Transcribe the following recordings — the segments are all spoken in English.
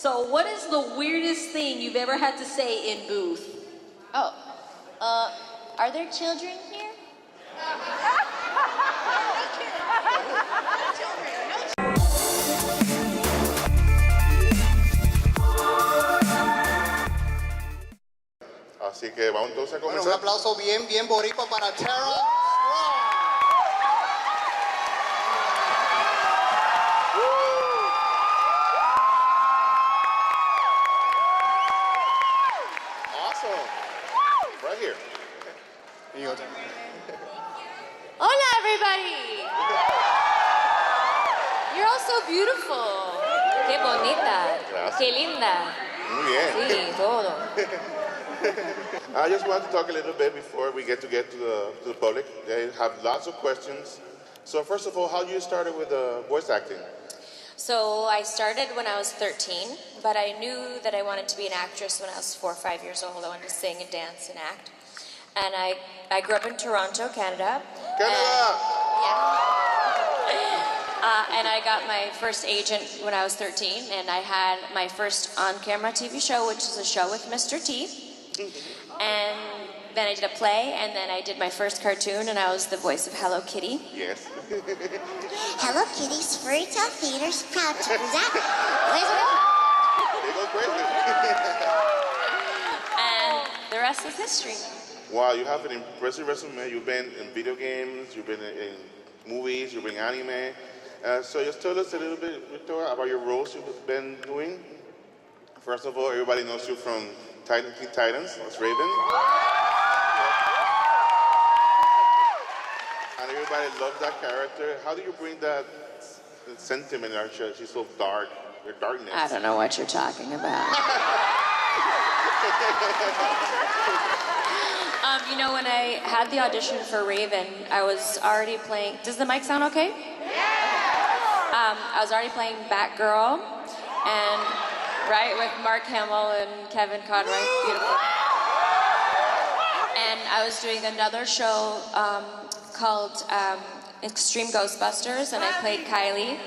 So what is the weirdest thing you've ever had to say in booth? Oh, are there children here? Así que vamos entonces a Bueno, comenzar. un aplauso bien boricua para Tara. Awesome. Right here. Hola, everybody. You're all so beautiful. Qué bonita. Gracias. Qué linda. Muy bien. Sí, todo. I just want to talk a little bit before we get to the public. They have lots of questions. So first of all, how you started with voice acting? So I started when I was 13, but I knew that I wanted to be an actress when I was 4 or 5 years old. I wanted to sing and dance and act. And I grew up in Toronto, Canada. Canada! And I got my first agent when I was 13, and I had my first on-camera TV show, which is a show with Mr. T. And then I did a play, and then I did my first cartoon, and I was the voice of Hello Kitty. Yes. Hello Kitty's Fairy Tale Theater's proud to present. They go crazy. And the rest is history. Wow, you have an impressive resume. You've been in video games, you've been in movies, you've been in anime. So just tell us a little bit, Victoria, about your roles you've been doing. First of all, everybody knows you from Teen Titans, that's Raven. And everybody loves that character. How do you bring that sentiment in our show? She's so dark, your darkness. I don't know what you're talking about. You know, when I had the audition for Raven, I was already playing... Does the mic sound okay? Yeah! I was already playing Batgirl, and with Mark Hamill and Kevin Conroy, beautiful. And I was doing another show called Extreme Ghostbusters, and I played Kylie.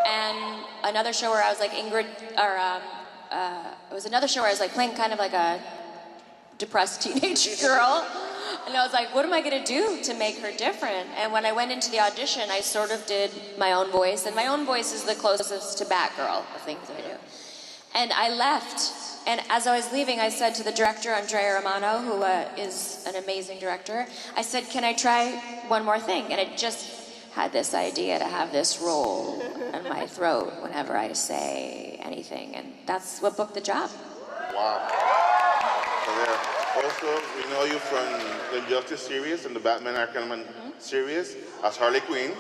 And another show where I was like Ingrid, it was another show where I was like playing kind of like a depressed teenage girl. And I was like, what am I going to do to make her different? And when I went into the audition, I sort of did my own voice. And my own voice is the closest to Batgirl, the things I do. And I left. And as I was leaving, I said to the director, Andrea Romano, who is an amazing director, I said, can I try one more thing? And I just had this idea to have this roll in my throat whenever I say anything. And that's what booked the job. Wow. So there. Also, we know you from the Injustice series and the Batman Arkham series as Harley Quinn.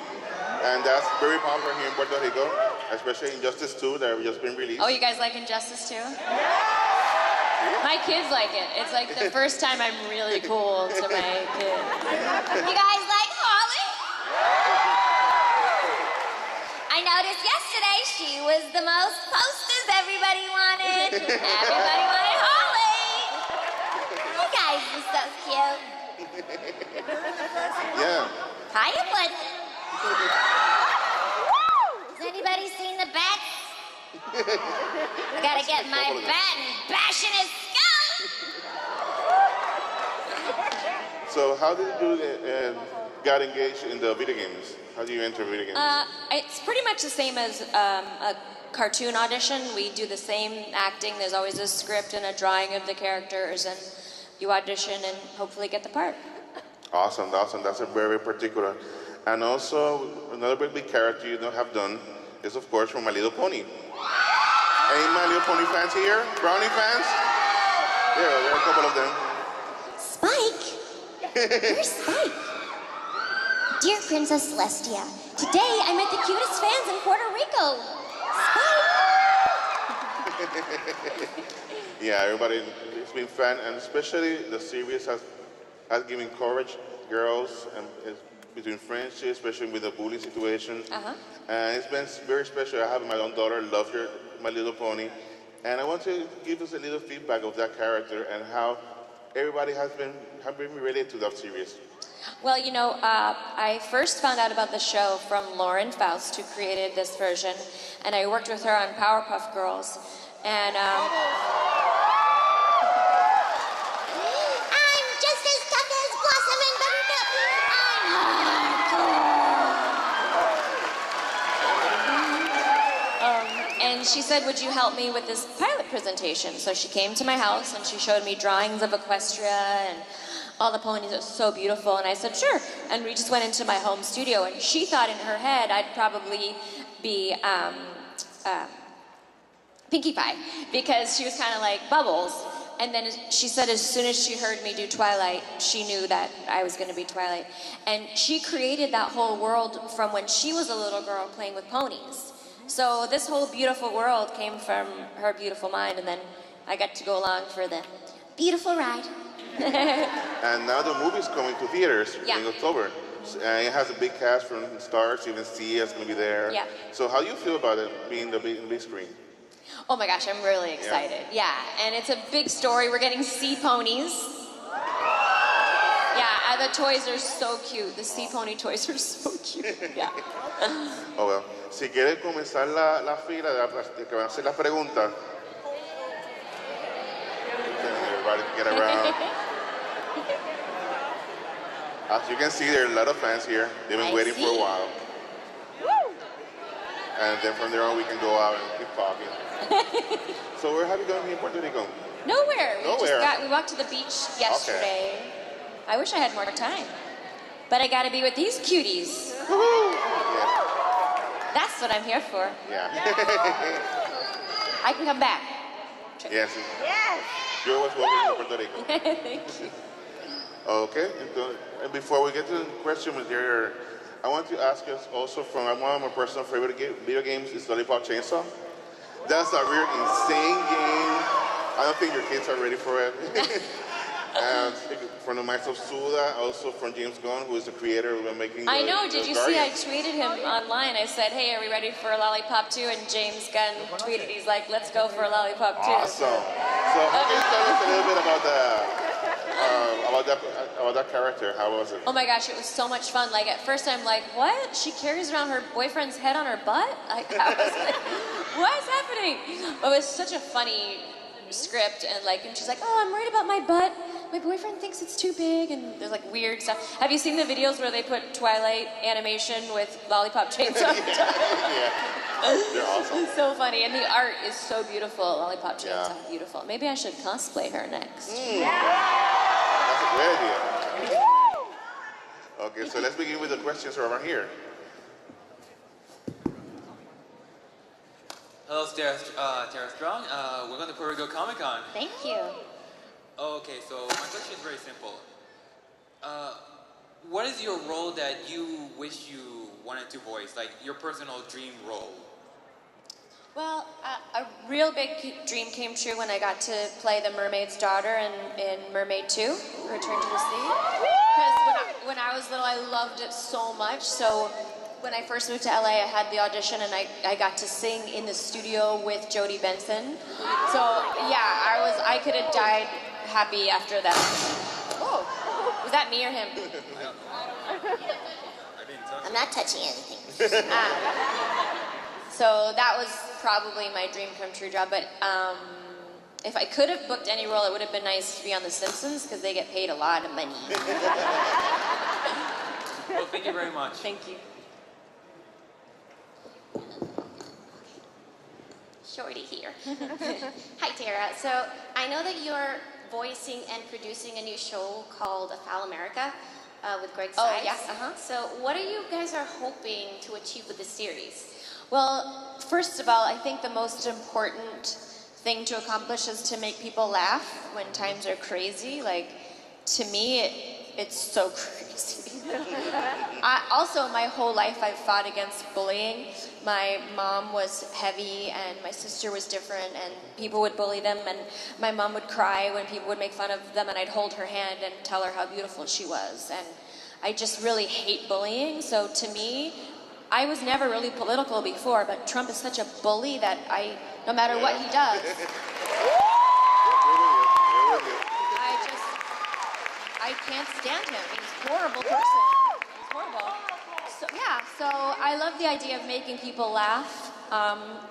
And that's very popular here in Puerto Rico, especially Injustice 2 that have just been released. Oh, you guys like Injustice 2? My kids like it. It's like the first time I'm really cool to my kids. You guys like Harley? I noticed yesterday she was the most posters everybody wanted. Everybody wanted Harley. You guys are so cute. Yeah. Hiya, bud. Has anybody seen the bats? I gotta get my bat and bash in his skull. So how did you got engaged in the video games? How do you enter video games? It's pretty much the same as a cartoon audition. We do the same acting. There's always a script and a drawing of the characters, and you audition and hopefully get the part. Awesome. That's a very particular. And also, another big character you don't have done is, of course, from My Little Pony. Any My Little Pony fans here? Brownie fans? Yeah, there are a couple of them. Spike? Where's Spike? Dear Princess Celestia, today I met the cutest fans in Puerto Rico. Spike! Yeah, everybody, it's been fun, and especially the series has given courage girls and between friendship, especially with the bullying situation. And it's been very special. I have my own daughter, loves her, My Little Pony. And I want to give us a little feedback of that character and how everybody has been related to that series. Well, you know, I first found out about the show from Lauren Faust, who created this version, and I worked with her on Powerpuff Girls, and I'm just as tough as Blossom and Buttercup. I'm hardcore. and she said, would you help me with this pilot presentation? So she came to my house and she showed me drawings of Equestria and all the ponies. It was so beautiful, and I said, sure. And we just went into my home studio, and she thought in her head I'd probably be Pinkie Pie, because she was kind of like Bubbles. And then she said as soon as she heard me do Twilight, she knew that I was going to be Twilight. And she created that whole world from when she was a little girl playing with ponies. So this whole beautiful world came from her beautiful mind, and then I got to go along for the beautiful ride. And now the movie's coming to theaters Yeah. in October. And it has a big cast from stars. Even Sia's going to be there. Yeah. So how do you feel about it being the big screen? Oh my gosh, I'm really excited. Yeah, and it's a big story. We're getting sea ponies. Yeah, the toys are so cute. The sea pony toys are so cute. Yeah. Oh, well. Si quieren comenzar la fila de que van a hacer las preguntas. Everybody get around. As you can see, there are a lot of fans here. They've been waiting for a while. And then from there on, we can go out and keep talking. So where have you gone here in Puerto Rico? Nowhere. Nowhere. We walked to the beach yesterday. I wish I had more time. But I gotta be with these cuties. Yeah. That's what I'm here for. Yeah. I can come back. Yes. You're always welcome to Puerto Rico. Thank you. Okay. And before we get to the question material, I want to ask you also from one of my personal favorite video games is Lollipop Chainsaw. That's a real insane game. I don't think your kids are ready for it. And from the minds of Suda, also from James Gunn, who is the creator of making I know, did you see I Guardians. tweeted him online. I said, hey, are we ready for a Lollipop 2? And James Gunn tweeted, he's like, let's go for a Lollipop 2. Awesome. So how can you tell us a little bit about that character? How was it? Oh my gosh, it was so much fun. Like, at first I'm like, what? She carries around her boyfriend's head on her butt? Like, I was like, what's happening? It was such a funny script, and she's like, oh, I'm worried about my butt. My boyfriend thinks it's too big, and there's like weird stuff. Have you seen the videos where they put Twilight animation with Lollipop Chainsaw? Yeah. They're awesome. It's so funny, and the art is so beautiful. Lollipop Chainsaw, Yeah. beautiful. Maybe I should cosplay her next. That's a great idea. Okay, so let's begin with the questions over here. Hello, Tara Strong. We're going to Puerto Rico Comic Con. Thank you. Okay, so my question is very simple. What is your role that you wish you wanted to voice, like your personal dream role? Well, a real big dream came true when I got to play the mermaid's daughter in Mermaid 2, Return to the Sea. Because when I was little, I loved it so much. So when I first moved to LA, I had the audition, and I got to sing in the studio with Jodie Benson. So yeah, I could have died happy after that. Oh, was that me or him? I'm not touching anything. So that was probably my dream come true job. But if I could have booked any role, it would have been nice to be on The Simpsons, because they get paid a lot of money. Well, thank you very much. Thank you. Shorty here. Hi, Tara. So I know that you're voicing and producing a new show called Foul America with Greg Sides. Oh, yeah. Uh-huh. So what are you guys are hoping to achieve with this series? Well, first of all, I think the most important thing to accomplish is to make people laugh when times are crazy. Like, to me, it's so crazy. Also, my whole life I've fought against bullying. My mom was heavy and my sister was different, and people would bully them, and my mom would cry when people would make fun of them, and I'd hold her hand and tell her how beautiful she was. And I just really hate bullying. So to me, I was never really political before, but Trump is such a bully that no matter what he does, I can't stand him. He's a horrible person. He's horrible. So, yeah, so I love the idea of making people laugh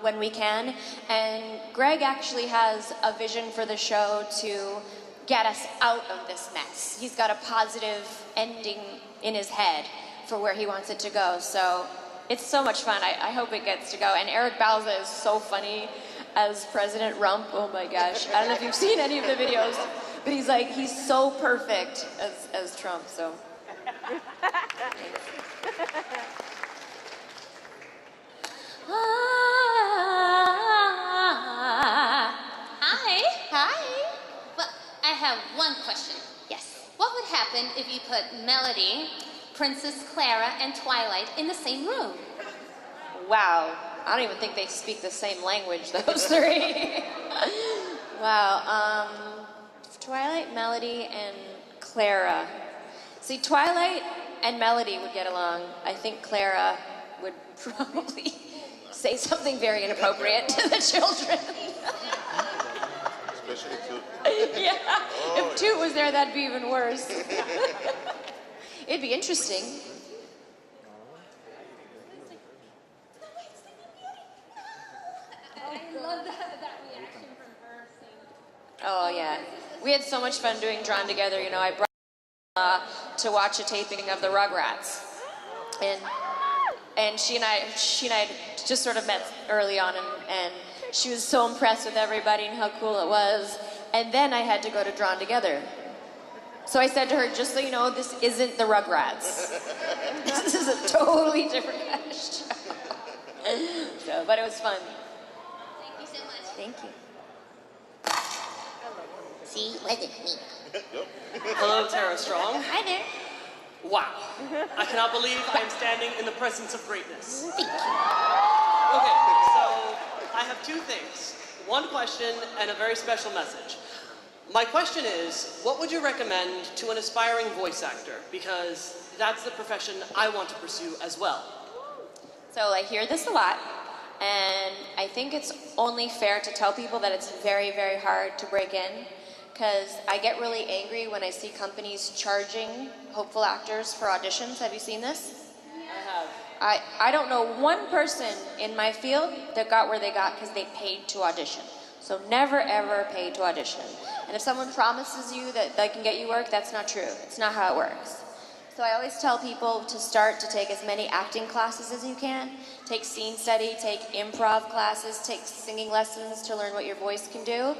when we can. And Greg actually has a vision for the show to get us out of this mess. He's got a positive ending in his head for where he wants it to go. So it's so much fun. I hope it gets to go. And Eric Balza is so funny as President Rump. Oh my gosh. I don't know if you've seen any of the videos, but he's so perfect as Trump, so. Hi. Well, I have one question. Yes. What would happen if you put Melody, Princess Clara, and Twilight in the same room? Wow. I don't even think they speak the same language, those three. Wow. Twilight, Melody, and Clara. See, Twilight and Melody would get along. I think Clara would probably say something very inappropriate to the children. Especially two. Yeah. If Toot was there, that'd be even worse. It'd be interesting. I love that reaction from her. Oh, yeah. We had so much fun doing Drawn Together. You know, I brought to watch a taping of the Rugrats. And she and I just sort of met early on, and she was so impressed with everybody and how cool it was. And then I had to go to Drawn Together. So I said to her, just so you know, this isn't the Rugrats. This is a totally different kind of show. So, but it was fun. Thank you so much. Thank you. See, wasn't me. Hello, Tara Strong. Hi there. Wow. I cannot believe I'm standing in the presence of greatness. Thank you. Okay, so I have two things. One question and a very special message. My question is, what would you recommend to an aspiring voice actor? Because that's the profession I want to pursue as well. So I hear this a lot, and I think it's only fair to tell people that it's very, very hard to break in, because I get really angry when I see companies charging hopeful actors for auditions. Have you seen this? I have. I don't know one person in my field that got where they got because they paid to audition. So never ever pay to audition. And if someone promises you that they can get you work, that's not true. It's not how it works. So I always tell people to start to take as many acting classes as you can. Take scene study, take improv classes, take singing lessons to learn what your voice can do.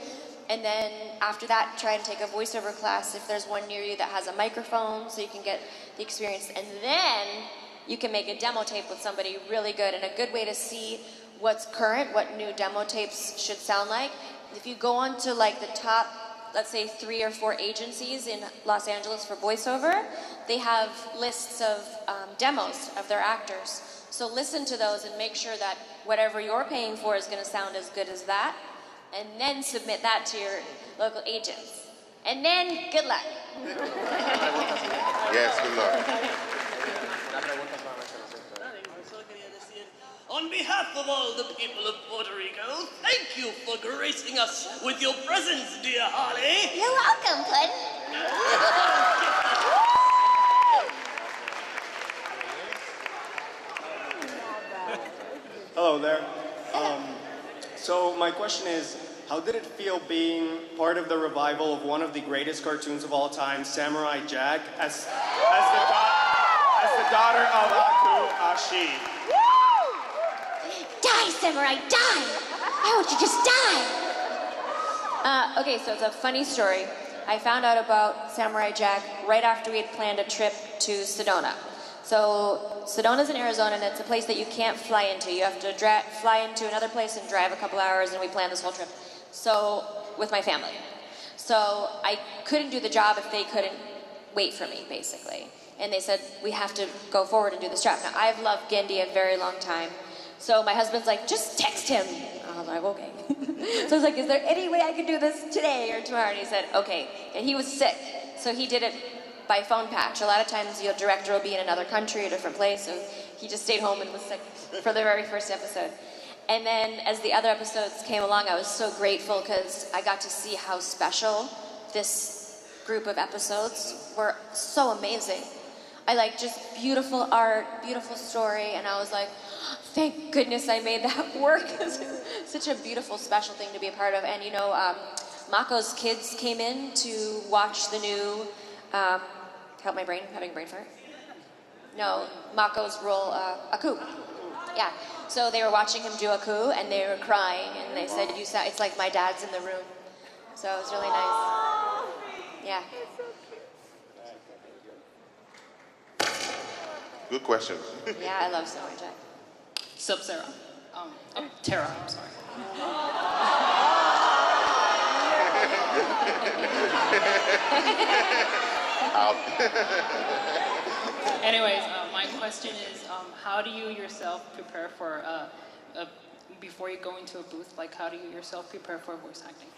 And then after that, try and take a voiceover class if there's one near you that has a microphone so you can get the experience. And then you can make a demo tape with somebody really good. And a good way to see what's current, what new demo tapes should sound like, if you go on to like the top, let's say 3 or 4 agencies in Los Angeles for voiceover, they have lists of demos of their actors. So listen to those and make sure that whatever you're paying for is going to sound as good as that. And then submit that to your local agents. And then, good luck. Yes, good luck. On behalf of all the people of Puerto Rico, thank you for gracing us with your presence, dear Harley. You're welcome, Puddin'. Hello there. So my question is, how did it feel being part of the revival of one of the greatest cartoons of all time, Samurai Jack, as the daughter of Aku Ashi? Die, Samurai, die! Why won't you just die? Okay, so it's a funny story. I found out about Samurai Jack right after we had planned a trip to Sedona. So Sedona's in Arizona, and it's a place that you can't fly into. You have to fly into another place and drive a couple hours, and we planned this whole trip. So, with my family. So I couldn't do the job if they couldn't wait for me, basically. And they said, we have to go forward and do this job. Now, I've loved Gandhi a very long time. So my husband's like, just text him. I was like, okay. So I was like, is there any way I could do this today or tomorrow? And he said, okay. And he was sick, so he did it by phone patch. A lot of times your director will be in another country, a different place, so he just stayed home and was sick for the very first episode. And then as the other episodes came along, I was so grateful because I got to see how special this group of episodes were so amazing. I like just beautiful art, beautiful story, and I was like, thank goodness I made that work. It's such a beautiful, special thing to be a part of. And you know, Mako's kids came in to watch the new, help my brain, having a brain fart? No, Mako's role, a coup. Yeah, so they were watching him do a coup, and they were crying, and they said, it's like my dad's in the room. So it was really nice. Yeah. Good question. Yeah, I love Samurai Jack. Sup, Sarah? Tara, I'm sorry. Anyways, my question is, how do you yourself prepare for, before you go into a booth, like how do you yourself prepare for voice acting?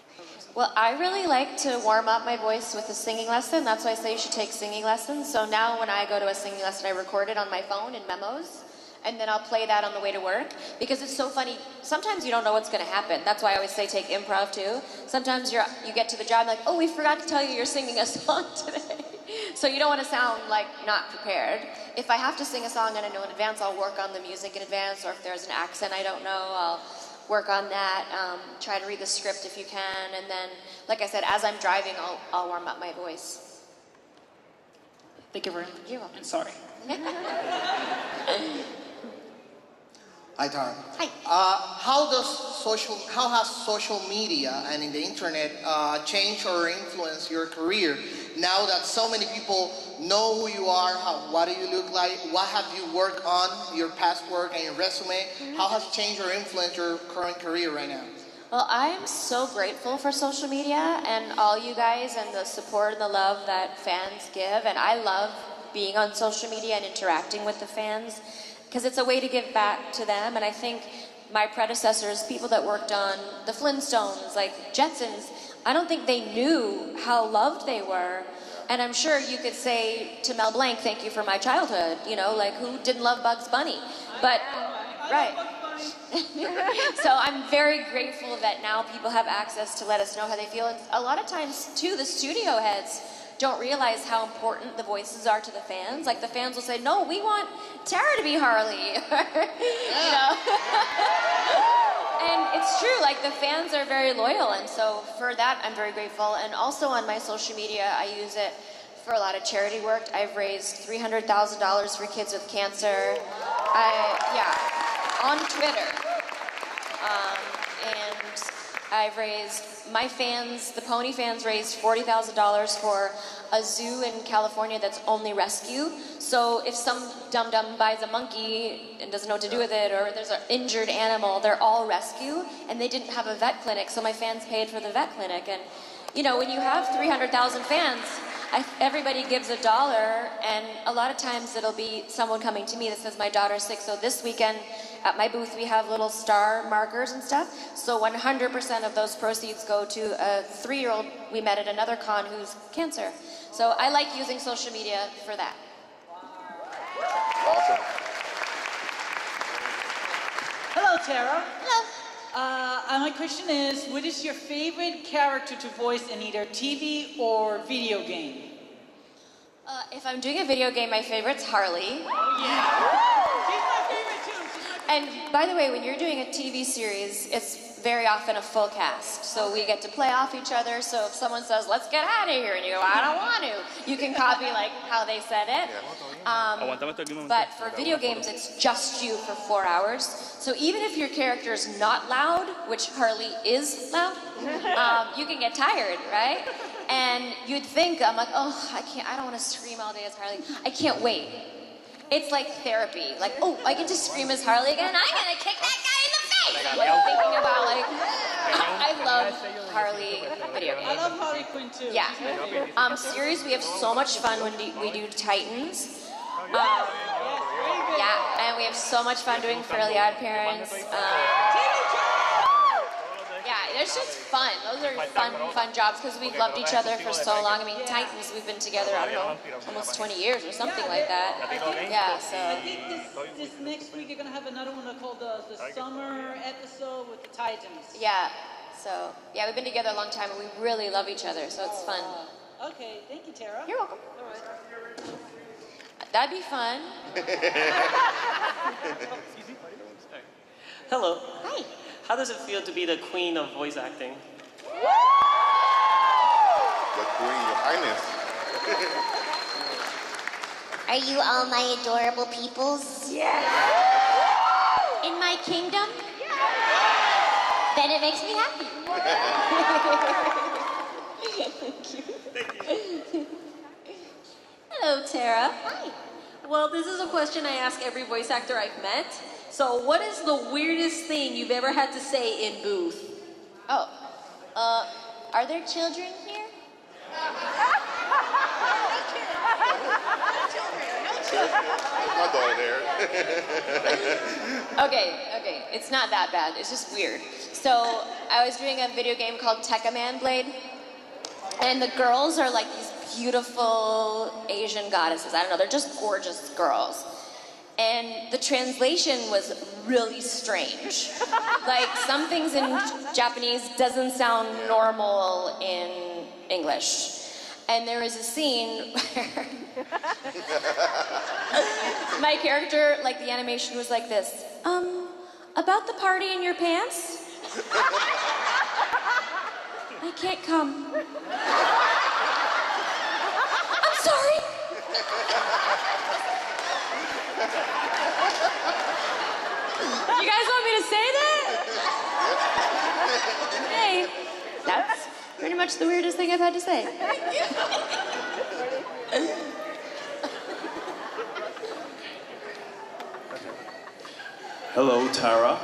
Well, I really like to warm up my voice with a singing lesson. That's why I say you should take singing lessons. So now when I go to a singing lesson, I record it on my phone in memos, and then I'll play that on the way to work, because it's so funny. Sometimes you don't know what's going to happen. That's why I always say take improv too. Sometimes you get to the job like, oh, we forgot to tell you you're singing a song today. So you don't want to sound like not prepared. If I have to sing a song and I know in advance, I'll work on the music in advance, or if there's an accent I don't know, I'll work on that. Try to read the script if you can, and then, like I said, as I'm driving, I'll warm up my voice. Thank you very much. You're welcome. And sorry. Hi, Tara. Hi. How has social media and in the internet changed or influenced your career now that so many people know who you are? What do you look like? What have you worked on, your past work and your resume? How has it changed or influenced your current career right now? Well, I'm so grateful for social media and all you guys and the support and the love that fans give. And I love being on social media and interacting with the fans, because it's a way to give back to them. And I think my predecessors, people that worked on the Flintstones, like Jetsons, I don't think they knew how loved they were. And I'm sure you could say to Mel Blanc, thank you for my childhood, you know, like who didn't love Bugs Bunny? But, right. So I'm very grateful that now people have access to let us know how they feel. And a lot of times, too, the studio heads don't realize how important the voices are to the fans. Like the fans will say, no, we want Tara to be Harley. You know? And it's true, like the fans are very loyal, and so for that I'm very grateful. And also on my social media, I use it for a lot of charity work. I've raised $300,000 for kids with cancer. On Twitter. And I've raised, my fans, the pony fans raised $40,000 for a zoo in California that's only rescue. So if some dum-dum buys a monkey and doesn't know what to do with it, or there's an injured animal, they're all rescue, and they didn't have a vet clinic, so my fans paid for the vet clinic. And you know, when you have 300,000 fans, everybody gives $1, and a lot of times it'll be someone coming to me that says, my daughter's sick. So this weekend at my booth, we have little star markers and stuff. So 100% of those proceeds go to a 3-year-old we met at another con who's cancer. So I like using social media for that. Awesome. Hello, Tara. Hello. My question is, what is your favorite character to voice in either TV or video game? If I'm doing a video game, my favorite's Harley. Oh, yeah. She's my favorite, too. And by the way, when you're doing a TV series, it's very often a full cast. So we get to play off each other. So if someone says, let's get out of here, and you go, I don't want to, you can copy like how they said it. But for video games, it's just you for 4 hours. So even if your character is not loud, which Harley is loud, you can get tired, right? And you'd think, I'm like, oh, I don't want to scream all day as Harley. I can't wait. It's like therapy. Like, oh, I get to scream as Harley again. I'm gonna kick that guy in the face. Like thinking about like, I love Harley video games. I love Harley Quinn too. Yeah. Series, we have so much fun when we do Titans. Yeah, and we have so much fun doing Fairly Odd Parents. Yeah, it's just fun. Those are fun jobs because we've loved each other for so long. I mean, Titans, we've been together, I don't know, almost 20 years or something like that. Yeah, so. I think this next week you're going to have another one called the summer episode with the Titans. Yeah, so, yeah, we've been together a long time and we really love each other, so it's fun. Okay, thank you, Tara. You're welcome. All right. That'd be fun. Hello. Hi. How does it feel to be the queen of voice acting? The Queen, Your Highness. Are you all my adorable peoples? Yeah. In my kingdom? Then it makes me happy. Hello, Tara. Hi. Well, this is a question I ask every voice actor I've met. So, what is the weirdest thing you've ever had to say in booth? Oh, are there children here? My daughter there. Okay, it's not that bad. It's just weird. So I was doing a video game called Tekkaman Blade, and the girls are like these beautiful Asian goddesses. I don't know, they're just gorgeous girls. And the translation was really strange. Like, some things in Japanese doesn't sound normal in English. And there was a scene where my character, like, the animation was like this. About the party in your pants? I can't come. I'm sorry. You guys want me to say that? Hey, that's pretty much the weirdest thing I've had to say. Hello, Tara.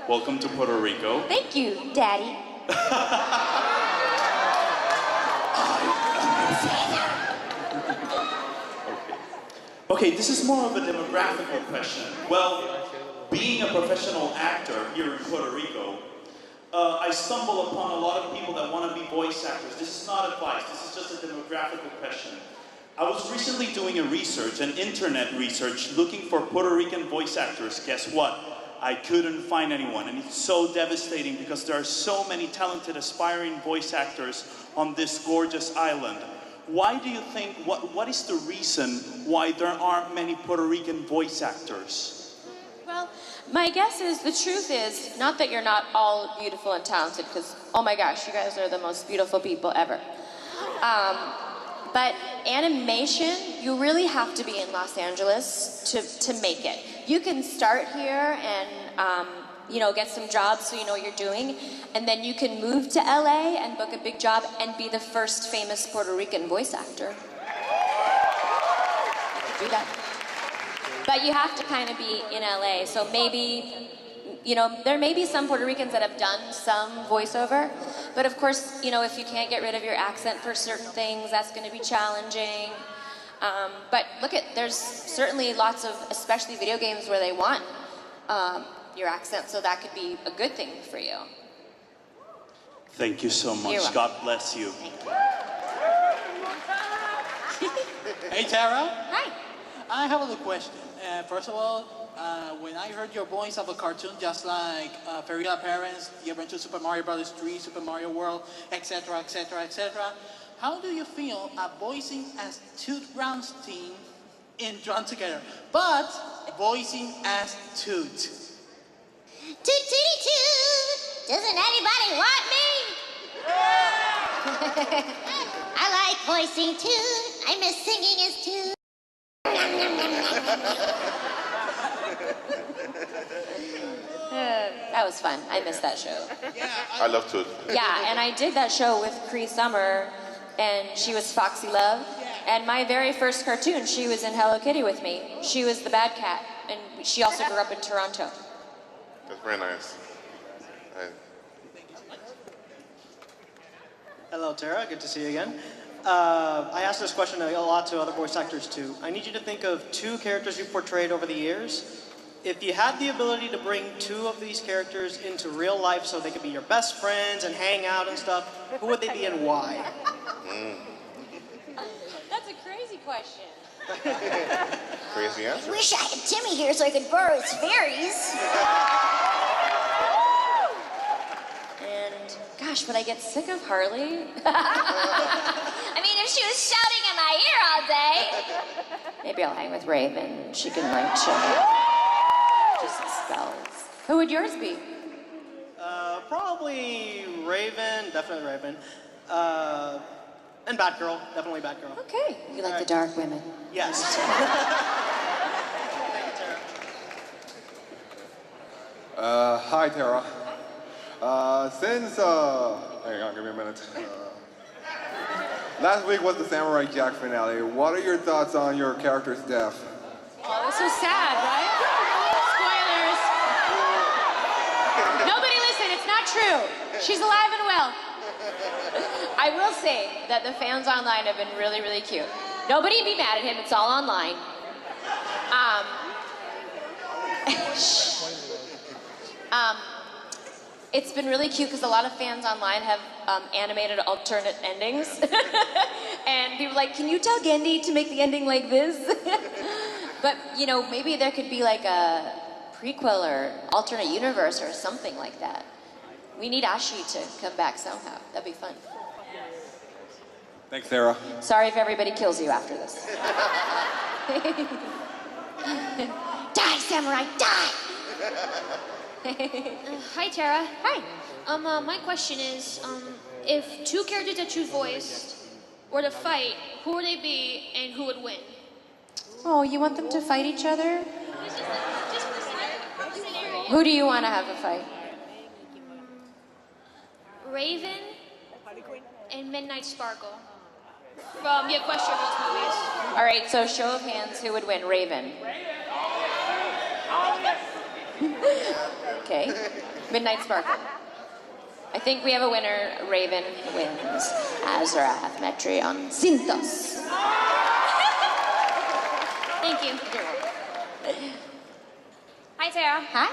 Welcome to Puerto Rico. Thank you, Daddy. Okay, this is more of a demographical question. Well, being a professional actor here in Puerto Rico, I stumble upon a lot of people that want to be voice actors. This is not advice, this is just a demographical question. I was recently doing a research, an internet research, looking for Puerto Rican voice actors. Guess what? I couldn't find anyone, and it's so devastating because there are so many talented, aspiring voice actors on this gorgeous island. Why do you think, what is the reason why there aren't many Puerto Rican voice actors? Well, my guess is, the truth is, not that you're not all beautiful and talented, because, oh my gosh, you guys are the most beautiful people ever. But animation, you really have to be in Los Angeles to make it. You can start here and, get some jobs so you know what you're doing, and then you can move to LA and book a big job and be the first famous Puerto Rican voice actor. You could do that. But you have to kind of be in LA, so maybe, there may be some Puerto Ricans that have done some voiceover, but of course, if you can't get rid of your accent for certain things, that's going to be challenging. But there's certainly lots of, especially video games, where they want your accent, so that could be a good thing for you. Thank you so much. You're welcome. God bless you. Hey, Tara. Hi. I have a little question. First of all, when I heard your voice of a cartoon, just like Fairy Parents, you went to Super Mario Bros. 3, Super Mario World, etc., etc., etc., how do you feel voicing as Toot Brownstein in Drawn Together, but voicing as Toot? Toot tooty toot! Doesn't anybody want me? I like voicing Toot. I miss singing as Toot. That was fun. I missed that show. I love to. Yeah, and I did that show with Cree Summer, and she was Foxy Love. And my very first cartoon, she was in Hello Kitty with me. She was the bad cat, and she also grew up in Toronto. That's very nice. Hello, Tara. Good to see you again. I asked this question a lot to other voice actors too. I need you to think of 2 characters you've portrayed over the years. If you had the ability to bring 2 of these characters into real life so they could be your best friends and hang out and stuff, who would they be and why? That's a crazy question. Crazy answer. I wish I had Timmy here so I could borrow his fairies. And gosh, would I get sick of Harley? I mean, if she was shouting in my ear all day. Maybe I'll hang with Raven. She can like chill me. Just spells. Who would yours be? Probably Raven, definitely Raven. And Batgirl, definitely Batgirl. Okay. You like the dark women? Yes. Hi, Tara. Since, hang on, give me a minute. Last week was the Samurai Jack finale. What are your thoughts on your character's death? Oh, it's so sad, right? Spoilers. Nobody listen, it's not true. She's alive and well. I will say that the fans online have been really, really cute. Nobody be mad at him. It's all online. It's been really cute because a lot of fans online have animated alternate endings. And people are like, can you tell Gendy to make the ending like this? But, you know, maybe there could be like a prequel or alternate universe or something like that. We need Ashi to come back somehow. That'd be fun. Thanks, Tara. Sorry if everybody kills you after this. Die, samurai, die! Hi, Tara. Hi. My question is, if two characters that you voiced were to fight, who would they be and who would win? Oh, you want them to fight each other? Who do you want to have a fight? Raven and Midnight Sparkle from the Questionables movies. All right, so show of hands, who would win? Raven. Okay. Midnight Sparkle. I think we have a winner. Raven wins. Azrath, Metrion, Cintos. Thank you. Hi, Tara. Hi.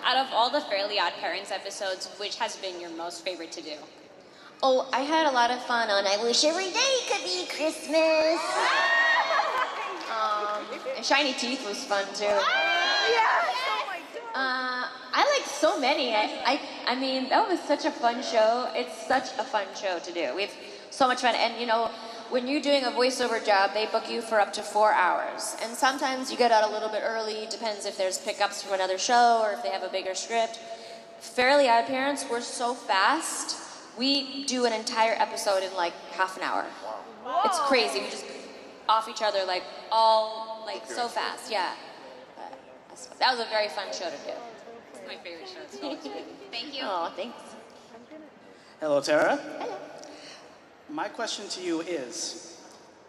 Out of all the Fairly Odd Parents episodes, which has been your most favorite to do? Oh, I had a lot of fun on I Wish Every Day Could Be Christmas. And Shiny Teeth was fun too. I liked so many. I mean, that was such a fun show. It's such a fun show to do. We have so much fun. And you know, when you're doing a voiceover job, they book you for up to 4 hours. And sometimes you get out a little bit early, depends if there's pickups from another show or if they have a bigger script. Fairly Odd Parents, we're so fast. We do an entire episode in like half an hour. Wow. It's crazy. We just off each other like all like so fast. Yeah. That was a very fun show to do. It's my favorite show. It's so much fun. Thank you. Oh, thanks. Hello, Tara. Hello. My question to you is,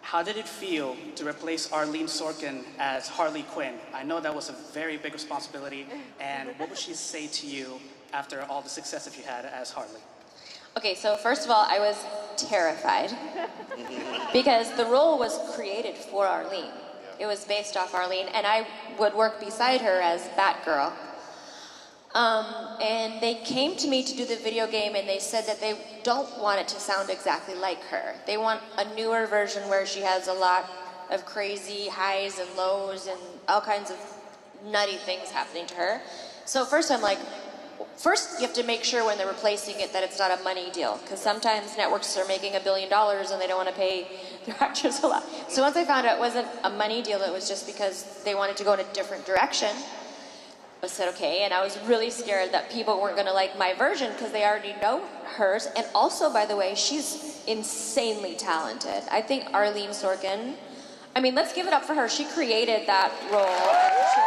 how did it feel to replace Arlene Sorkin as Harley Quinn? I know that was a very big responsibility, and what would she say to you after all the success that you had as Harley? Okay, so first of all, I was terrified because the role was created for Arlene. It was based off Arlene, and I would work beside her as Batgirl. And they came to me to do the video game, and they said that they don't want it to sound exactly like her. They want a newer version where she has a lot of crazy highs and lows and all kinds of nutty things happening to her. So first I'm like, first you have to make sure when they're replacing it that it's not a money deal, because sometimes networks are making $1 billion and they don't want to pay their actors a lot. So once I found out it wasn't a money deal, it was just because they wanted to go in a different direction, I said okay, and I was really scared that people weren't going to like my version because they already know hers. And also, by the way, she's insanely talented. I think Arlene Sorkin, I mean, let's give it up for her. She created that role. She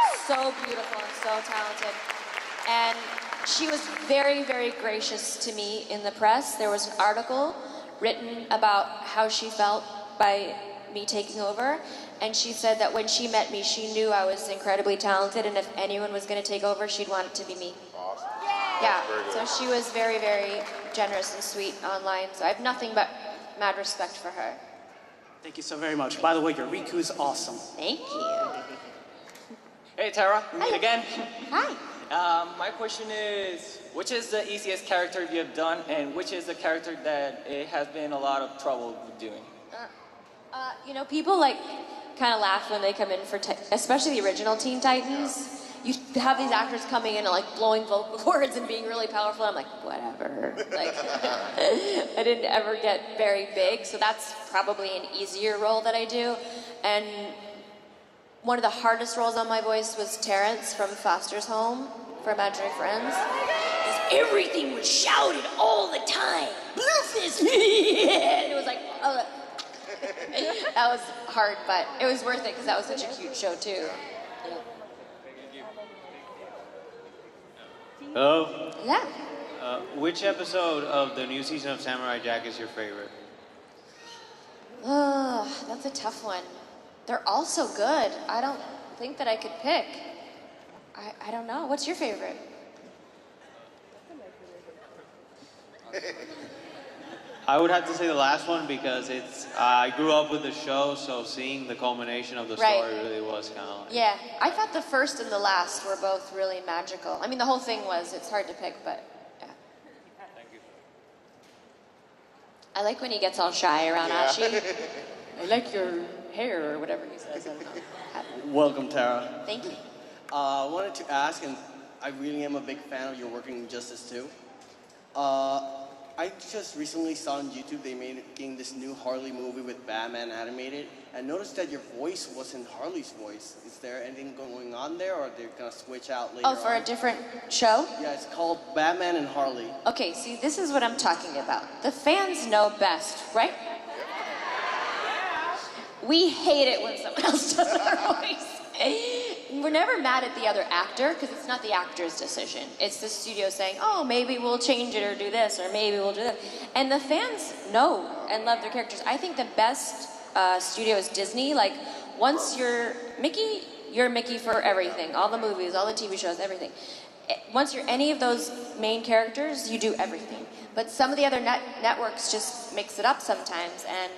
was so beautiful and so talented. And she was very, very gracious to me in the press. There was an article written about how she felt by me taking over. And she said that when she met me, she knew I was incredibly talented, and if anyone was going to take over, she'd want it to be me. Awesome. Yeah, so she was very, very generous and sweet online, so I have nothing but mad respect for her. Thank you so very much. By the way, your Riku is awesome. Thank you. Hey, Tara. Hi. Again. Hi. My question is, which is the easiest character you have done, and which is the character that it has been a lot of trouble with doing? You know, people like kind of laugh when they come in for, especially the original Teen Titans, you have these actors coming in and like blowing vocal cords and being really powerful. I'm like, whatever. Like, I didn't ever get very big, so that's probably an easier role that I do. And one of the hardest roles on my voice was Terrence from Foster's Home for Imaginary Friends. Because everything was shouted all the time. Bluefish! And it was like, oh. That was hard, but it was worth it because that was such a cute show too. Hello? Yeah. Which episode of the new season of Samurai Jack is your favorite? That's a tough one. They're all so good. I don't think that I could pick. I don't know. What's your favorite? I would have to say the last one because I grew up with the show, so seeing the culmination of the story really was kind of like... Yeah, I thought the first and the last were both really magical. I mean, the whole thing was, it's hard to pick, but yeah. Thank you. I like when he gets all shy around Ashi. I like your hair, or whatever he says, I don't know. Welcome, Tara. Thank you. I wanted to ask, and I really am a big fan of your work in Justice too. I just recently saw on YouTube they making this new Harley movie with Batman animated, and noticed that your voice wasn't Harley's voice. Is there anything going on there, or they're gonna switch out later? Oh, for a different show? Yeah, it's called Batman and Harley. Okay, see, this is what I'm talking about. The fans know best, right? We hate it when someone else does our voice. We're never mad at the other actor because it's not the actor's decision. It's the studio saying, oh, maybe we'll change it or do this, or maybe we'll do that. And the fans know and love their characters. I think the best studio is Disney. Like, once you're Mickey for everything. All the movies, all the TV shows, everything. Once you're any of those main characters, you do everything. But some of the other networks just mix it up sometimes. And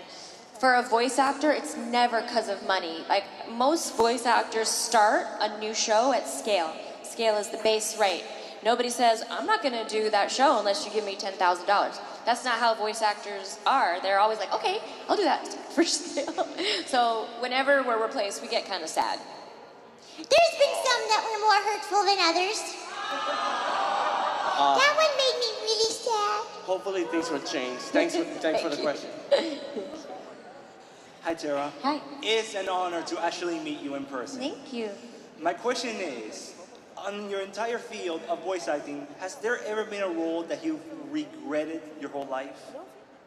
for a voice actor, it's never because of money. Like, most voice actors start a new show at scale. Scale is the base rate. Nobody says, I'm not gonna do that show unless you give me $10,000. That's not how voice actors are. They're always like, okay, I'll do that for scale. So whenever we're replaced, we get kind of sad. There's been some that were more hurtful than others. That one made me really sad. Hopefully things will change. Thanks for the question. Hi, Tara. Hi. It's an honor to actually meet you in person. Thank you. My question is, on your entire field of voice acting, has there ever been a role that you've regretted your whole life?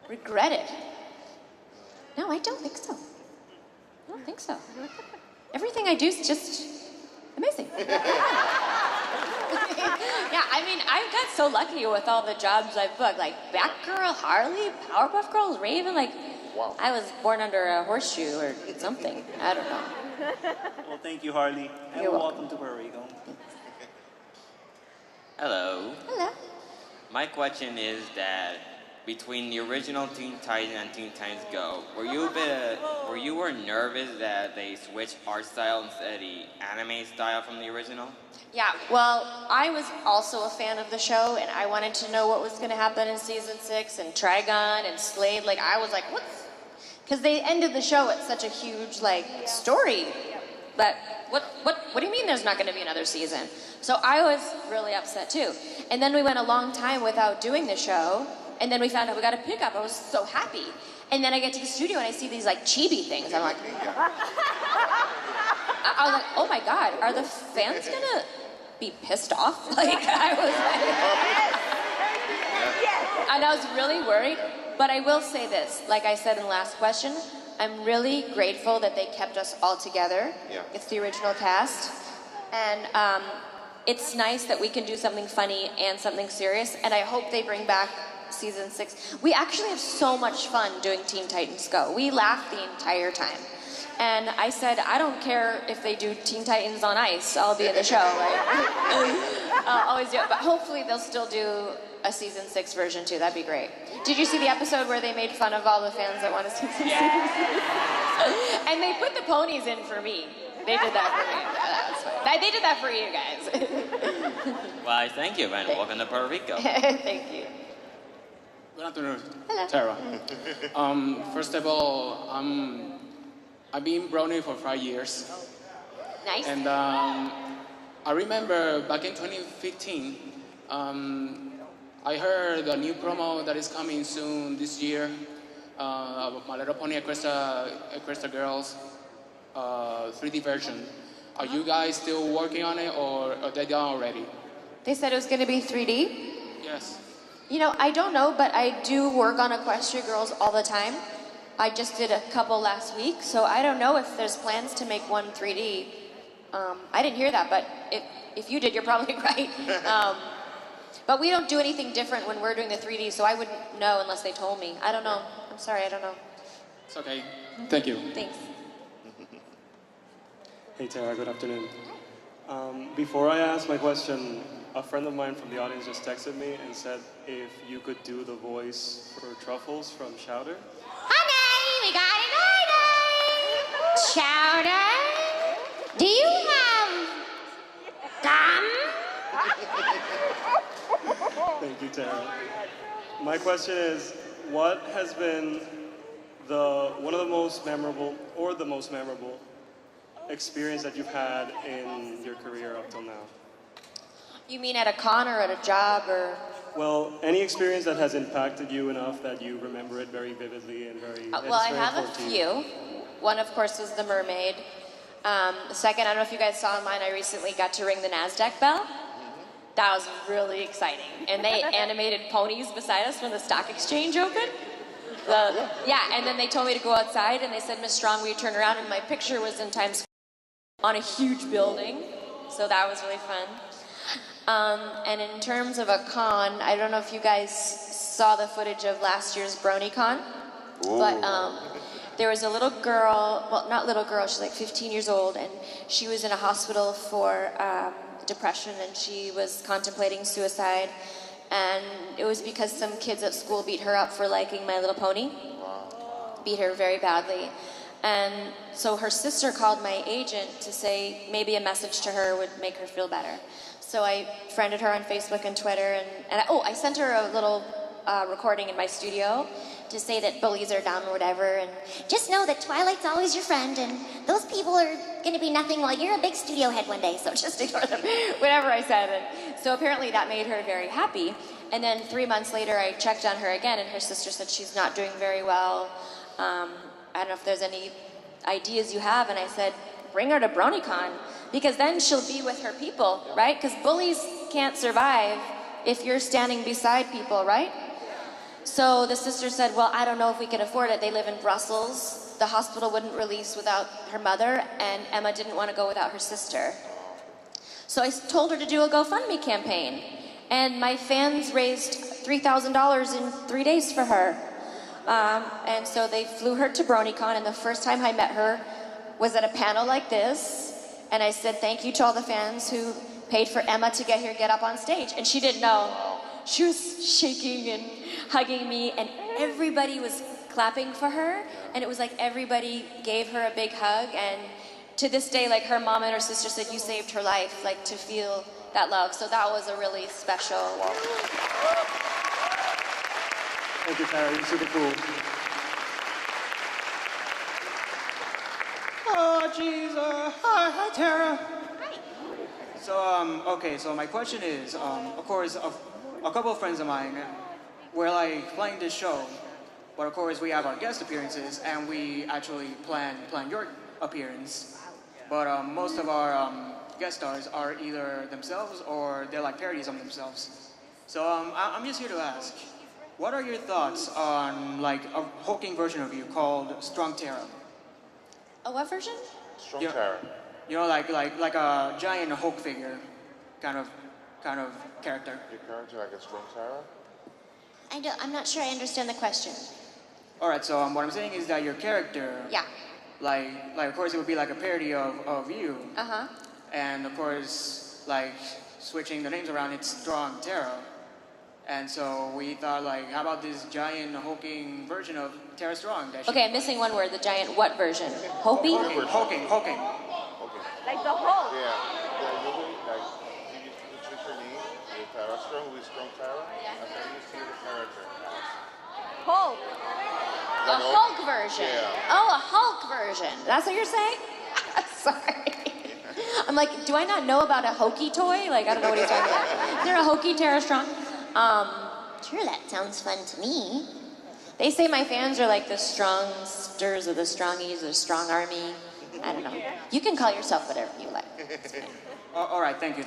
Regretted? No, I don't think so. I don't think so. Everything I do is just amazing. Yeah, I mean, I've got so lucky with all the jobs I've booked. Like Batgirl, Harley, Powerpuff Girls, Raven, like, wow. I was born under a horseshoe or something. I don't know. Well, thank you, Harley. And You're welcome to Puerto Rico. Hello. Hello. My question is that between the original Teen Titans and Teen Titans Go, were you nervous that they switched art style instead of the anime style from the original? Yeah, well, I was also a fan of the show, and I wanted to know what was going to happen in season 6, and Trigon and Slade. Like, I was like, what's... Because they ended the show at such a huge, like, story. But what do you mean there's not going to be another season? So I was really upset, too. And then we went a long time without doing the show, and then we found out we got a pickup. I was so happy. And then I get to the studio, and I see these, like, chibi things. I'm like... I was like, oh, my God, are the fans going to be pissed off? Like, I was like... And I was really worried. But I will say this, like I said in the last question, I'm really grateful that they kept us all together. Yeah. It's the original cast. And it's nice that we can do something funny and something serious, and I hope they bring back season 6. We actually have so much fun doing Teen Titans Go. We laugh the entire time. And I said, I don't care if they do Teen Titans on Ice, I'll be in the show, right? I'll always do it, but hopefully they'll still do a season 6 version too, that'd be great. Did you see the episode where they made fun of all the fans that want to see season 6? And they put the ponies in for me. They did that for me. That was fun. They did that for you guys. Why, thank you, and welcome to Puerto Rico. Thank you. Good afternoon, Hello. Tara. First of all, I've been Brownie for 5 years. Nice. And I remember back in 2015, I heard a new promo that is coming soon this year, My Little Pony Equestria Girls 3D version. Are you guys still working on it, or are they done already? They said it was going to be 3D? Yes. You know, I don't know, but I do work on Equestria Girls all the time. I just did a couple last week, so I don't know if there's plans to make one 3D. I didn't hear that, but if you did, you're probably right. But we don't do anything different when we're doing the 3D, so I wouldn't know unless they told me. I don't know. I'm sorry, I don't know. It's okay. Thank you. Thanks. Hey Tara, good afternoon. Before I ask my question, a friend of mine from the audience just texted me and said if you could do the voice for Truffles from Chowder. Honey, we got an order. Chowder, do you have gum? Thank you, Tara. My question is, what has been one of the most memorable, or the most memorable, experience that you've had in your career up till now? You mean at a con or at a job or? Well, any experience that has impacted you enough that you remember it very vividly and very. Well, I have a few. One, of course, was the mermaid. The second, I don't know if you guys saw mine, I recently got to ring the NASDAQ bell. That was really exciting. And they animated ponies beside us when the stock exchange opened. Yeah, and then they told me to go outside and they said, Miss Strong, will you turn around? And my picture was in Times Square on a huge building. So that was really fun. And in terms of a con, I don't know if you guys saw the footage of last year's BronyCon, but there was a little girl, well, not little girl, she's like 15 years old, and she was in a hospital for depression, and she was contemplating suicide, and it was because some kids at school beat her up for liking My Little Pony. Beat her very badly. And so her sister called my agent to say maybe a message to her would make her feel better. So I friended her on Facebook and Twitter, and I sent her a little recording in my studio to say that bullies are dumb or whatever, and Just know that Twilight's always your friend, and those people are going to be nothing while you're a big studio head one day, so just ignore them. whatever I said. And so apparently that made her very happy. And then 3 months later, I checked on her again, and her sister said she's not doing very well. I don't know if there's any ideas you have, and I said, bring her to BronyCon, because then she'll be with her people, right? Because bullies can't survive if you're standing beside people, right? So the sister said, well, I don't know if we can afford it. They live in Brussels. The hospital wouldn't release without her mother, and Emma didn't want to go without her sister. So I told her to do a GoFundMe campaign, and my fans raised $3,000 in 3 days for her. And so they flew her to BronyCon, and the first time I met her was at a panel like this, and I said thank you to all the fans who paid for Emma to get up on stage, and she didn't know. She was shaking and hugging me, and everybody was clapping for her, and it was like everybody gave her a big hug, and to this day, like her mom and her sister said, you saved her life, like to feel that love. So that was a really special. Thank you, Tara. You're super cool. Oh, jeez. Hi, Tara. Hi. So, okay, so my question is, of course, a couple of friends of mine, we're like playing this show, but of course we have our guest appearances, and we actually plan your appearance. But most of our guest stars are either themselves or they're like parodies of themselves. So I'm just here to ask, what are your thoughts on like a hulking version of you called Strong Tara? A what version? Strong Tara. You know, like a giant Hulk figure, kind of character. Your character like a Strong Tara? I'm not sure I understand the question. All right, so what I'm saying is that your character, Yeah. like of course it would be like a parody of you, Uh-huh. and of course like switching the names around, it's Strong Tara, and so we thought like, how about this giant hulking version of Tara Strong? That Okay, I'm missing one word. The giant what version? Hopi? Hulking. Like the Hulk. Yeah. Usually, like, you switch your name, your Tara Strong with Strong Tara, and then you see the character. Hulk. A Hulk version. Yeah. Oh, a Hulk version. That's what you're saying? Sorry. I'm like, do I not know about a hokey toy? Like, I don't know what he's talking about. Is there a hokey Tara Strong? Sure, that sounds fun to me. They say my fans are like the strongsters or the strongies or the strong army. I don't know. You can call yourself whatever you like. All right, thank you.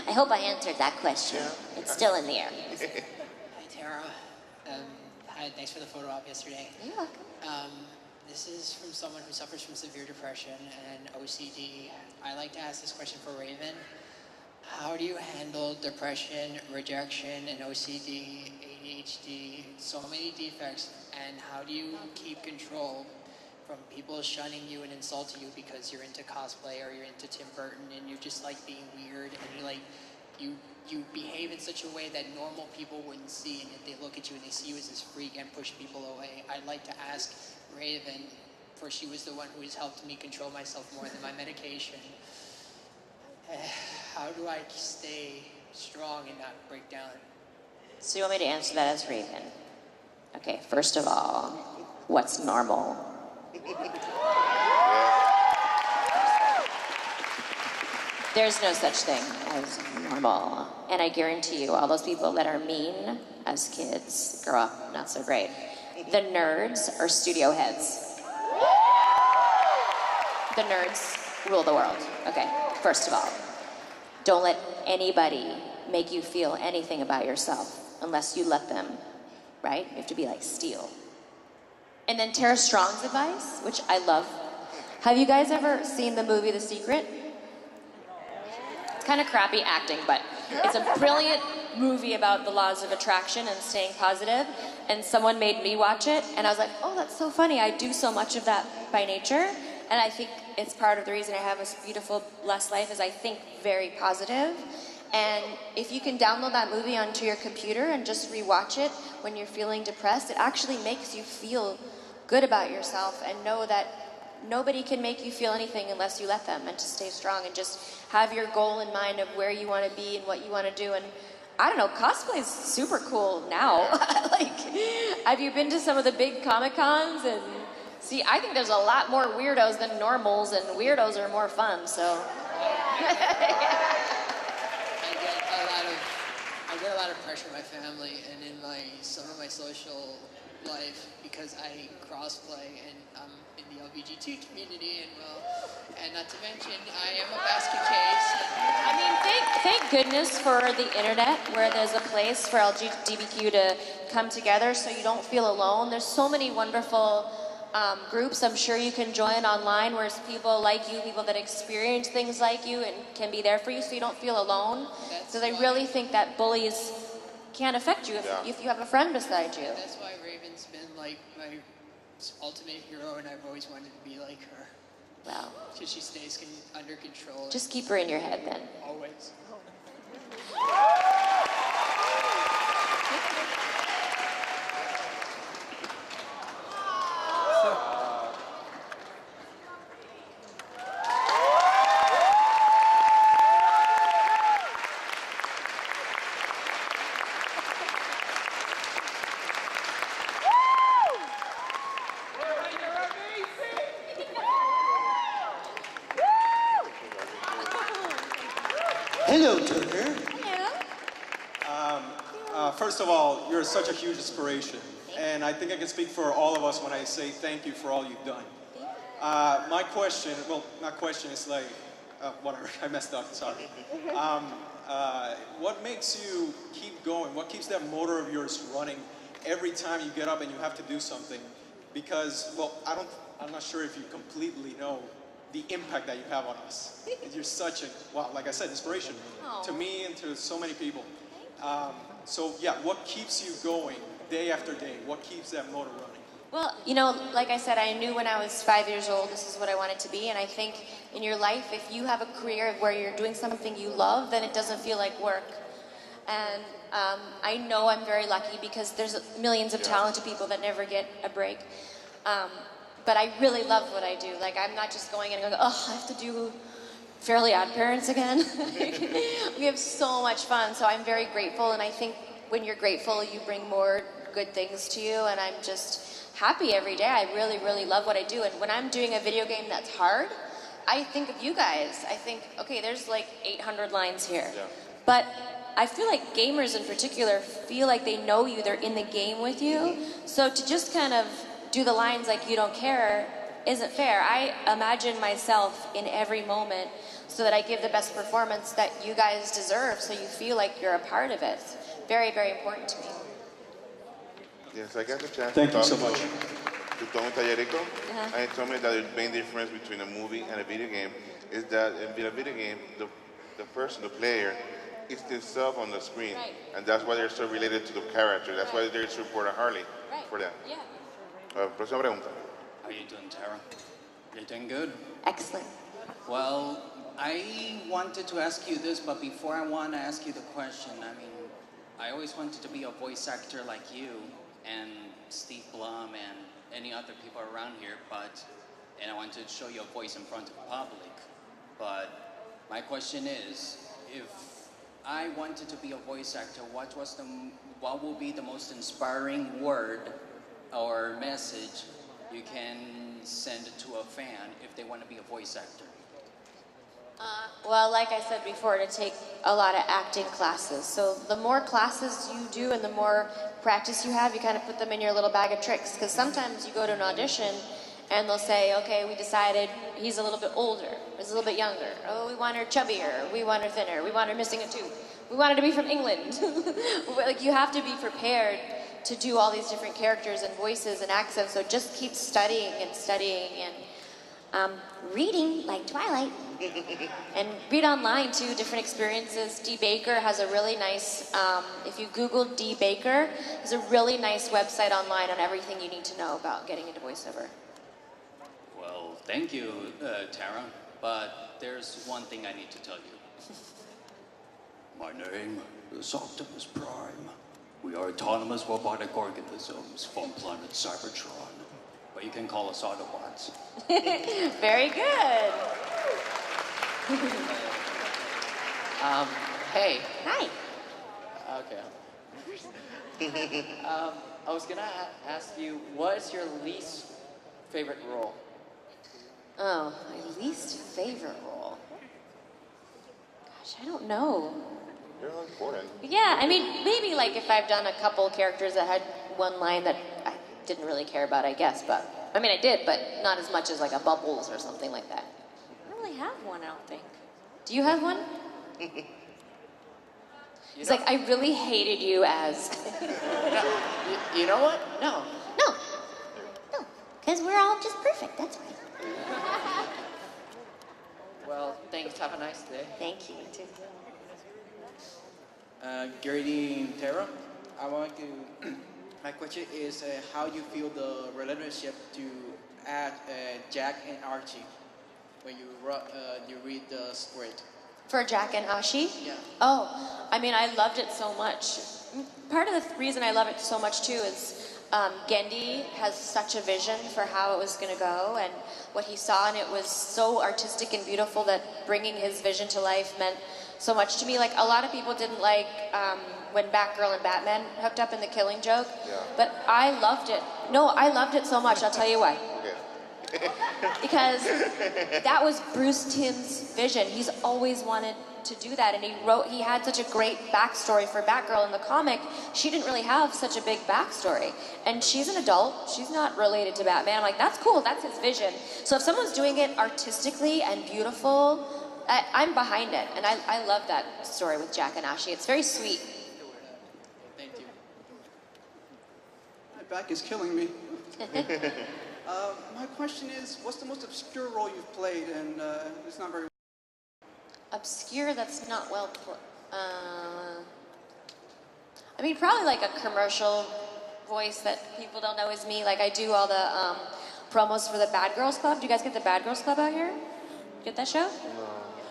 I hope I answered that question. It's still in the air. Hi, Tara. Hi, thanks for the photo op yesterday. You're welcome. This is from someone who suffers from severe depression and OCD. I like to ask this question for Raven. How do you handle depression, rejection, and OCD, ADHD, so many defects, and how do you keep control from people shunning you and insulting you because you're into cosplay or you're into Tim Burton and you're just like being weird and you behave in such a way that normal people wouldn't see, and if they look at you and they see you as this freak and push people away? I'd like to ask Raven, for she was the one who has helped me control myself more than my medication. How do I stay strong and not break down? So you want me to answer that as Raven? Okay, first of all, what's normal? There's no such thing as normal. And I guarantee you, all those people that are mean as kids grow up not so great. The nerds are studio heads. The nerds rule the world. Okay, first of all, don't let anybody make you feel anything about yourself unless you let them, right? You have to be like steel. And then Tara Strong's advice, which I love. Have you guys ever seen the movie The Secret? It's kind of crappy acting, but it's a brilliant movie about the laws of attraction and staying positive. And someone made me watch it, and I was like, oh, that's so funny. I do so much of that by nature. And I think it's part of the reason I have a beautiful, blessed life is I think very positive. And if you can download that movie onto your computer and just rewatch it when you're feeling depressed, it actually makes you feel good about yourself and know that nobody can make you feel anything unless you let them, and to stay strong and just have your goal in mind of where you want to be and what you want to do. And I don't know, cosplay is super cool now. Like, have you been to some of the big Comic-Cons? And see, I think there's a lot more weirdos than normals, and weirdos are more fun, so. I get a lot of pressure in my family and in some of my social life because I crossplay and I'm in the LGBTQ community and not to mention I am a basket case. I mean, thank goodness for the internet where there's a place for LGBTQ to come together so you don't feel alone. There's so many wonderful groups I'm sure you can join online where it's people like you, people that experience things like you and can be there for you so you don't feel alone. Because I really think that bullies can't affect you if you have a friend beside you. That's why Raven's been like my ultimate hero and I've always wanted to be like her. Wow. Because she stays under control. Just keep her in your head then. Always. Hello, Turner. First of all, you're such a huge inspiration. And I think I can speak for all of us when I say thank you for all you've done. My question, well, not question, it's like, whatever, I messed up, sorry. What makes you keep going? What keeps that motor of yours running every time you get up and you have to do something? Because, well, I'm not sure if you completely know the impact that you have on us. You're such a, wow, like I said, inspiration to me and to so many people. So yeah, what keeps you going day after day? What keeps that motor running? Well, you know, like I said, I knew when I was 5 years old this is what I wanted to be, and I think in your life, if you have a career where you're doing something you love, then it doesn't feel like work. And I know I'm very lucky because there's millions of talented people that never get a break. But I really love what I do. Like, I'm not just going in and going, oh, I have to do Fairly Odd Parents again. We have so much fun, so I'm very grateful, and I think when you're grateful, you bring more good things to you, and I'm just happy every day. I really, really love what I do, and when I'm doing a video game that's hard, I think of you guys. I think, okay, there's like 800 lines here. Yeah. But I feel like gamers in particular feel like they know you, they're in the game with you. So to just kind of do the lines like you don't care isn't fair. I imagine myself in every moment so that I give the best performance that you guys deserve, so you feel like you're a part of it. Very, very important to me. Yes, I got the chance Thank to you talk so much. to Tony Tallarico, and he told me that the main difference between a movie and a video game is that in a video game, the person, the player, is himself on the screen, and that's why they're so related to the character. That's why they support a Harley for that. Yeah. Próxima pregunta. How are you doing, Tara? You're doing good? Excellent. Well, I wanted to ask you this, but before I want to ask you the question, I mean, I always wanted to be a voice actor like you and Steve Blum and any other people around here, and I wanted to show your voice in front of the public. But my question is, if I wanted to be a voice actor, what will be the most inspiring word or message you can send to a fan if they want to be a voice actor? Well, like I said before, to take a lot of acting classes. So the more classes you do and the more practice you have, you kind of put them in your little bag of tricks. Because sometimes you go to an audition and they'll say, okay, we decided he's a little bit older, he's a little bit younger. Oh, we want her chubbier, we want her thinner, we want her missing a tooth, we want her to be from England. Like, you have to be prepared to do all these different characters and voices and accents. So just keep studying and reading, like Twilight. And read online too, different experiences. D. Baker has a really nice, if you Google D. Baker, there's a really nice website online on everything you need to know about getting into voiceover. Well, thank you, Tara, but there's one thing I need to tell you. My name is Optimus Prime. We are autonomous robotic organisms from planet Cybertron, but you can call us Autobots. Very good. Hey. Hi. Okay. I was gonna ask you, what is your least favorite role? Oh, my least favorite role. Gosh, I don't know. You're not important. Yeah, I mean, maybe like if I've done a couple characters that had one line that I didn't really care about, I guess, but, I mean, I did, but not as much as like a Bubbles or something like that. I don't really have one, I don't think. Do you have one? It's like, I really hated you as... You know what? No. No, because we're all just perfect, that's right. Well, thanks. Have a nice day. Thank you, you too. Greeting, Tara. I want to. My question is how you feel the relationship to add Jack and Archie when you read the script. For Jack and Ashi? Yeah. Oh, I mean, I loved it so much. Part of the reason I love it so much too is Gendy has such a vision for how it was going to go and what he saw, and it was so artistic and beautiful that bringing his vision to life meant so much to me. Like, a lot of people didn't like when Batgirl and Batman hooked up in The Killing Joke, but I loved it. No, I loved it so much, I'll tell you why. Because that was Bruce Timm's vision. He's always wanted to do that, and he had such a great backstory for Batgirl in the comic. She didn't really have such a big backstory, and she's an adult. She's not related to Batman. I'm like, that's cool, that's his vision. So if someone's doing it artistically and beautiful, I'm behind it, and I love that story with Jack and Ashi. It's very sweet. Thank you. My back is killing me. My question is, what's the most obscure role you've played, and it's not very... Obscure, that's not well put. I mean, probably like a commercial voice that people don't know is me. Like, I do all the promos for the Bad Girls Club. Do you guys get the Bad Girls Club out here? Get that show? No.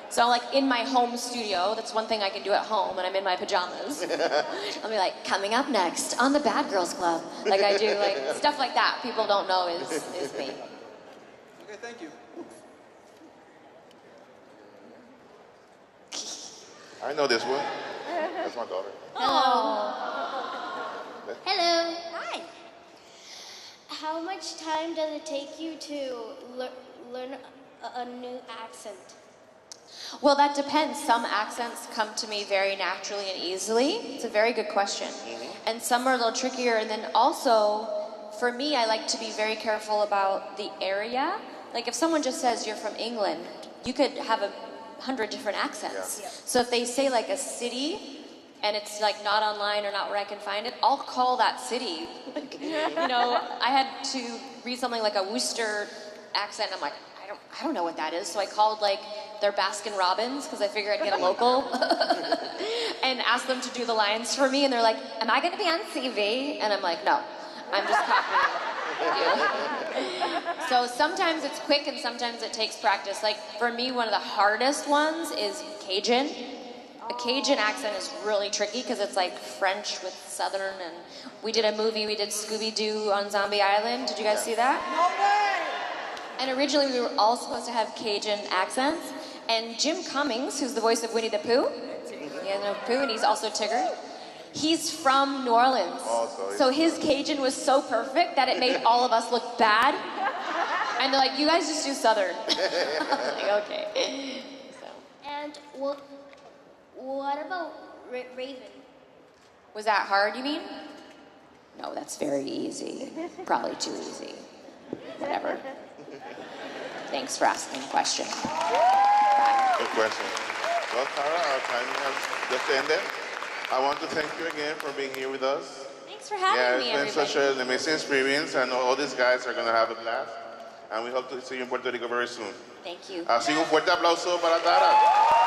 So, like, in my home studio, that's one thing I can do at home, and I'm in my pajamas. I'll be like, coming up next on the Bad Girls Club. Like, I do, like, stuff like that people don't know is me. Okay, thank you. I know this one. That's my daughter. Hello. Hello. Hi. How much time does it take you to learn a new accent? Well, that depends. Some accents come to me very naturally and easily. It's a very good question. And some are a little trickier. And then also, for me, I like to be very careful about the area. Like if someone just says you're from England, you could have 100 different accents. Yeah. So if they say like a city, and it's like not online or not where I can find it, I'll call that city. Like, you know, I had to read something like a Worcester accent. I'm like, I don't know what that is. So I called like their Baskin Robbins because I figured I'd get a local and asked them to do the lines for me. And they're like, am I going to be on CV? And I'm like, no, I'm just copying you. So sometimes it's quick and sometimes it takes practice. Like for me, one of the hardest ones is Cajun. A Cajun accent is really tricky because it's like French with Southern, and we did a movie, we did Scooby-Doo on Zombie Island. Did you guys see that? No way! And originally we were all supposed to have Cajun accents, and Jim Cummings, who's the voice of Winnie the Pooh, and he's also Tigger, he's from New Orleans. So his Cajun was so perfect that it made all of us look bad. And they're like, you guys just do Southern. Like, okay. And what about Raven? Was that hard, you mean? No, that's very easy. Probably too easy. Whatever. Thanks for asking the question. Bye. Good question. Well, Tara, our time has just ended. I want to thank you again for being here with us. Thanks for having me, it's been such an amazing experience, and all these guys are going to have a blast. And we hope to see you in Puerto Rico very soon. Thank you. Así un fuerte aplauso para Tara.